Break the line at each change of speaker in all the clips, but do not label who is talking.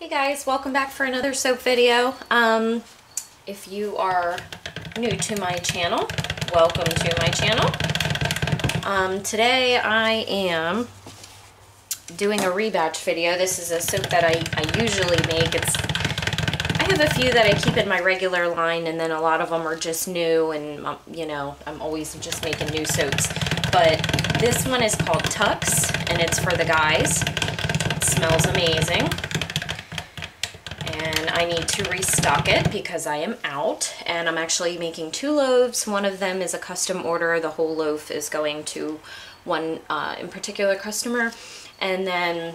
Hey guys, welcome back for another soap video. If you are new to my channel, welcome to my channel. Today I am doing a rebatch video. This is a soap that I usually make. I have a few that I keep in my regular line, and then a lot of them are just new, and you know, I'm always just making new soaps. But this one is called TUX, and it's for the guys. It smells amazing. And I need to restock it because I am out, and I'm actually making 2 loaves. One of them is a custom order. The whole loaf is going to one in particular customer, and then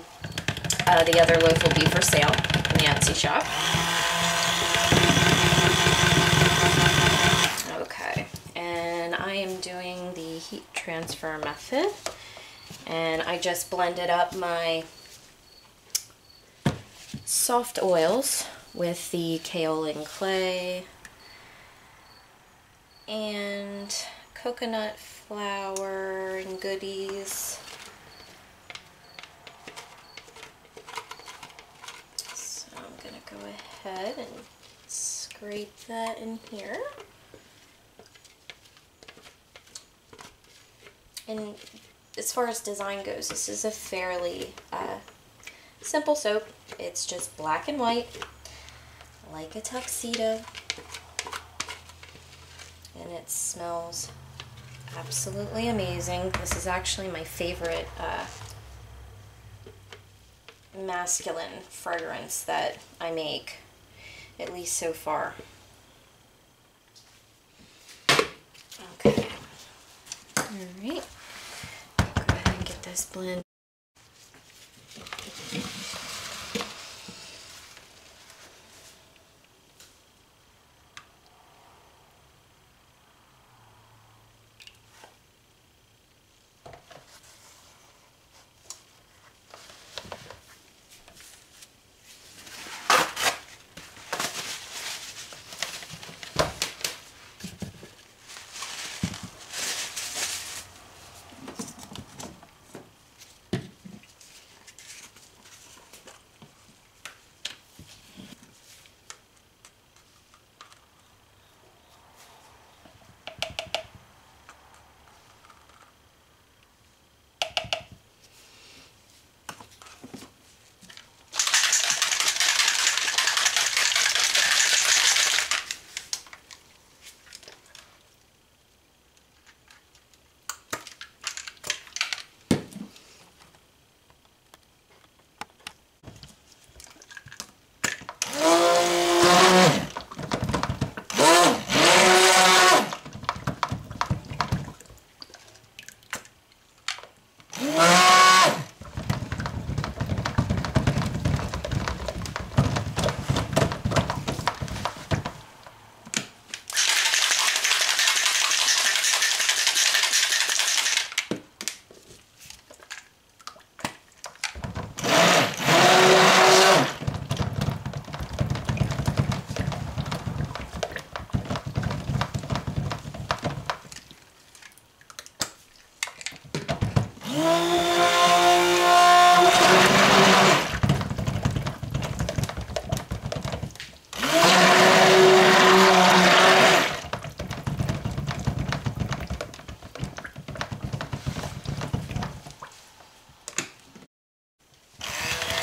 the other loaf will be for sale in the Etsy shop. Okay, and I am doing the heat transfer method, and I just blended up my soft oils with the kaolin clay and coconut flour and goodies. So I'm gonna go ahead and scrape that in here. And as far as design goes, this is a fairly simple soap. It's just black and white, like a tuxedo, and it smells absolutely amazing. This is actually my favorite masculine fragrance that I make, at least so far. Okay, alright, go ahead and get this blend.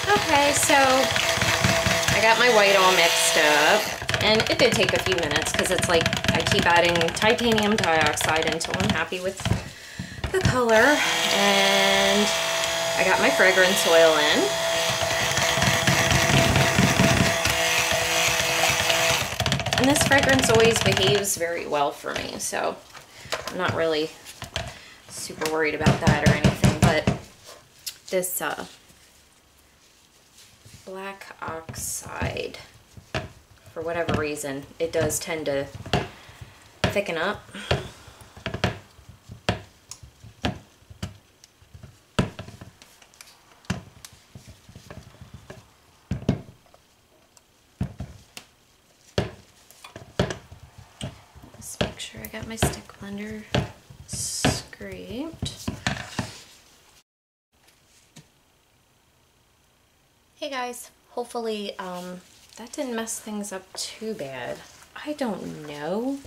Okay, so I got my white all mixed up, and it did take a few minutes because it's like I keep adding titanium dioxide until I'm happy with the color. And I got my fragrance oil in. And this fragrance always behaves very well for me, so I'm not really super worried about that or anything, but this black oxide, for whatever reason, it does tend to thicken up. Let's make sure I got my stick blender scraped. Hey guys, Hopefully that didn't mess things up too bad. I don't know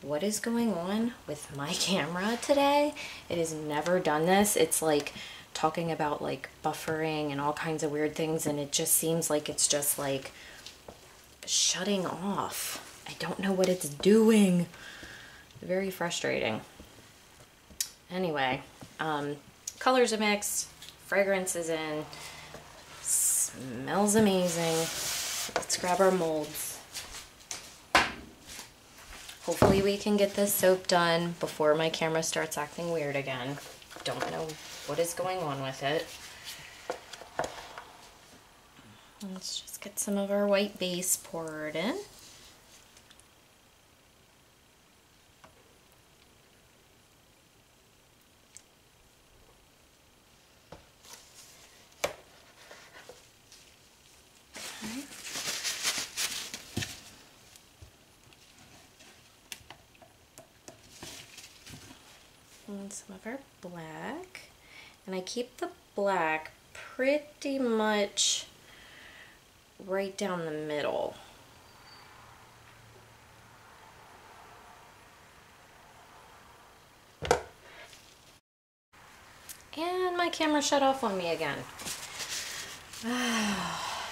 what is going on with my camera today. It has never done this. It's like talking about like buffering and all kinds of weird things, and it just seems like it's just like shutting off. I don't know what it's doing. Very frustrating. Anyway, colors are mixed, fragrance is in, smells amazing. Let's grab our molds. Hopefully we can get this soap done before my camera starts acting weird again. Don't know what is going on with it. Let's just get some of our white base poured in. And some of our black, and I keep the black pretty much right down the middle. And my camera shut off on me again.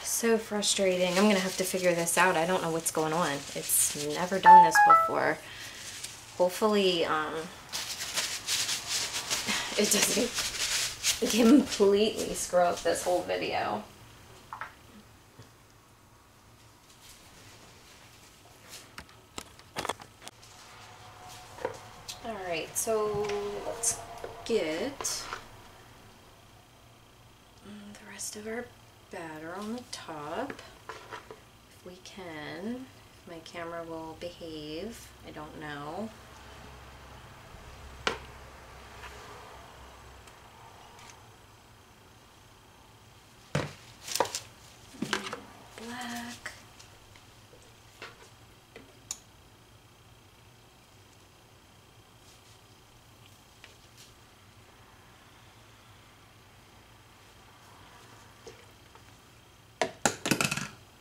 So frustrating. I'm gonna have to figure this out. I don't know what's going on. It's never done this before. Hopefully it doesn't completely screw up this whole video. Alright, so let's get the rest of our batter on the top. If we can. If my camera will behave. I don't know. Black.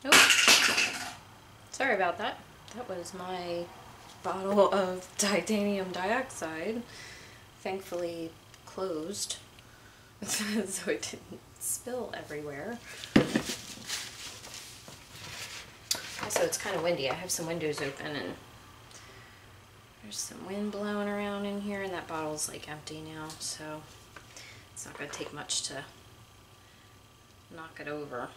Nope. Sorry about that. That was my bottle of titanium dioxide. Thankfully closed so it didn't spill everywhere. Also, it's kind of windy. I have some windows open and there's some wind blowing around in here, and that bottle's like empty now, so it's not going to take much to knock it over.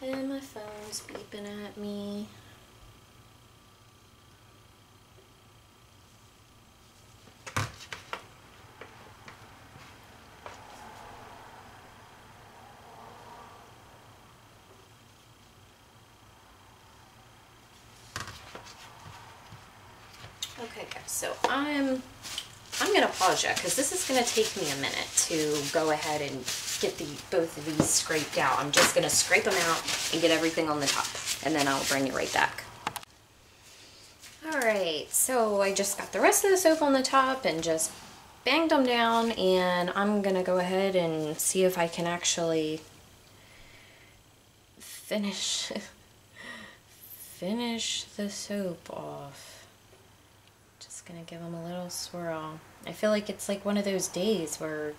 And my phone's beeping at me. Okay guys, so I'm gonna pause you because this is gonna take me a minute to go ahead and get both of these scraped out. I'm just gonna scrape them out and get everything on the top, and then I'll bring you right back. Alright, so I just got the rest of the soap on the top and just banged them down, and I'm gonna go ahead and see if I can actually finish the soap off. Gonna give them a little swirl. I feel like it's like one of those days where,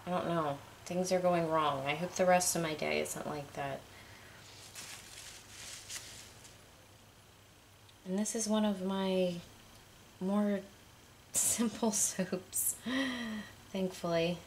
I don't know, things are going wrong. I hope the rest of my day isn't like that. And this is one of my more simple soaps, thankfully.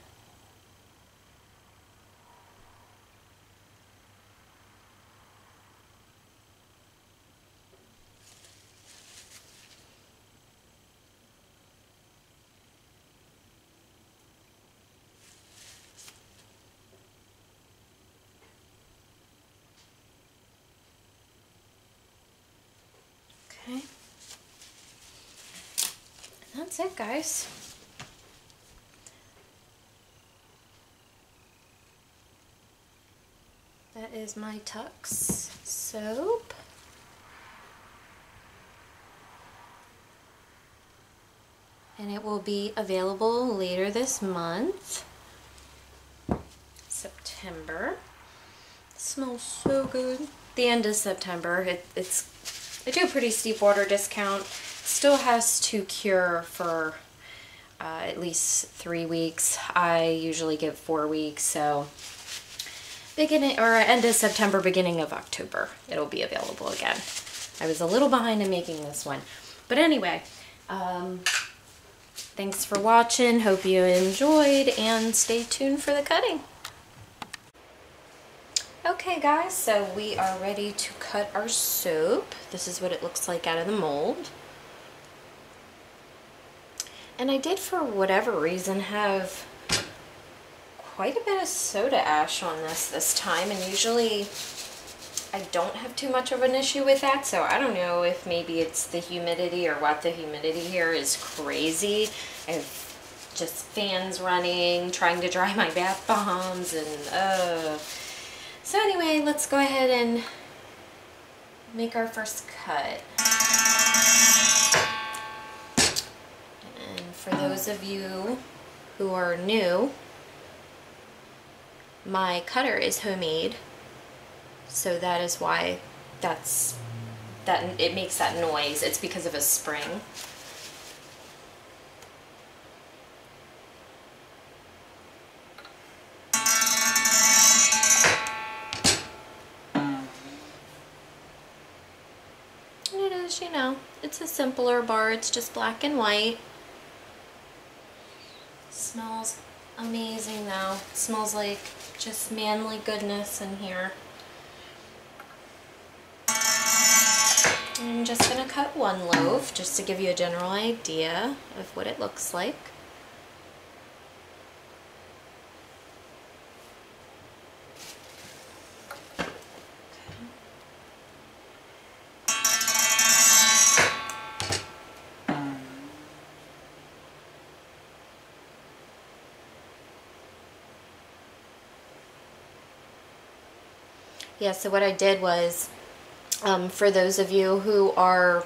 Okay. And that's it, guys. That is my TUX soap. And it will be available later this month. September. It smells so good. The end of September. I do a pretty steep water discount. Still has to cure for at least 3 weeks. I usually give 4 weeks, so beginning or end of September, beginning of October, it'll be available again. I was a little behind in making this one, but anyway, thanks for watching. Hope you enjoyed, and stay tuned for the cutting. Okay guys, so we are ready to cut our soap. This is what it looks like out of the mold. And I did, for whatever reason, have quite a bit of soda ash on this time, and usually I don't have too much of an issue with that, so I don't know if maybe it's the humidity or what. The humidity here is crazy. I have just fans running, trying to dry my bath bombs, and so anyway, let's go ahead and make our first cut. And for those of you who are new, my cutter is homemade, so that is why it makes that noise. It's because of a spring. And it is, you know, it's a simpler bar. It's just black and white. Smells amazing though. It smells like just manly goodness in here. I'm just going to cut one loaf just to give you a general idea of what it looks like. Yeah, so what I did was, for those of you who are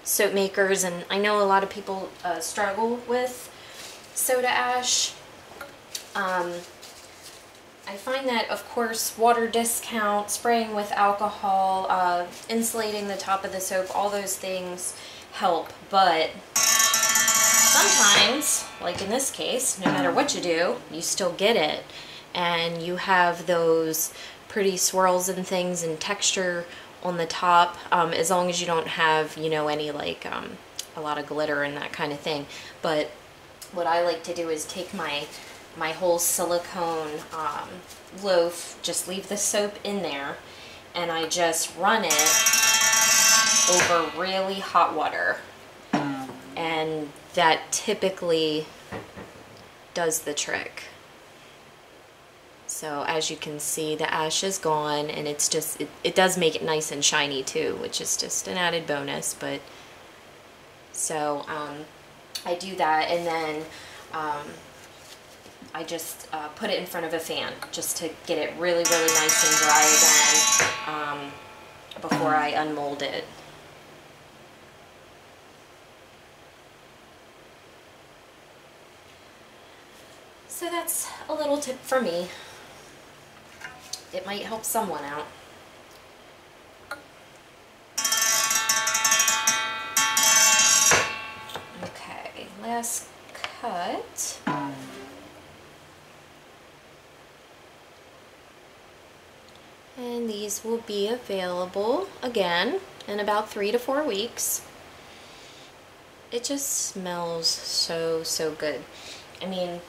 soap makers, and I know a lot of people struggle with soda ash, I find that, of course, water discount, spraying with alcohol, insulating the top of the soap, all those things help, but sometimes, like in this case, no matter what you do, you still get it, and you have those pretty swirls and things and texture on the top, as long as you don't have, you know, any like a lot of glitter and that kind of thing. But what I like to do is take my whole silicone loaf, just leave the soap in there, and I just run it over really hot water, and that typically does the trick. So as you can see, the ash is gone, and it's just, it does make it nice and shiny too, which is just an added bonus. But so I do that, and then I just put it in front of a fan just to get it really, really nice and dry again before I unmold it. So that's a little tip for me. It might help someone out. Okay, last cut. And these will be available again in about 3 to 4 weeks. It just smells so, so good. I mean,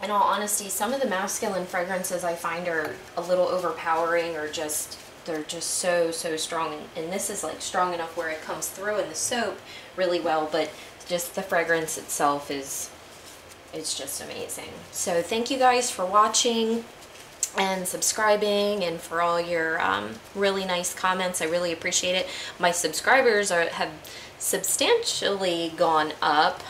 in all honesty, some of the masculine fragrances I find are a little overpowering, or just, they're just so, so strong. And this is like strong enough where it comes through in the soap really well, but just the fragrance itself is, it's just amazing. So thank you guys for watching and subscribing, and for all your really nice comments. I really appreciate it. My subscribers have substantially gone up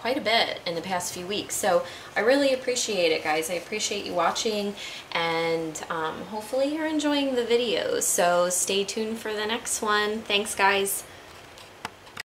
quite a bit in the past few weeks, so I really appreciate it, guys. I appreciate you watching, and hopefully you're enjoying the videos, so stay tuned for the next one. Thanks, guys.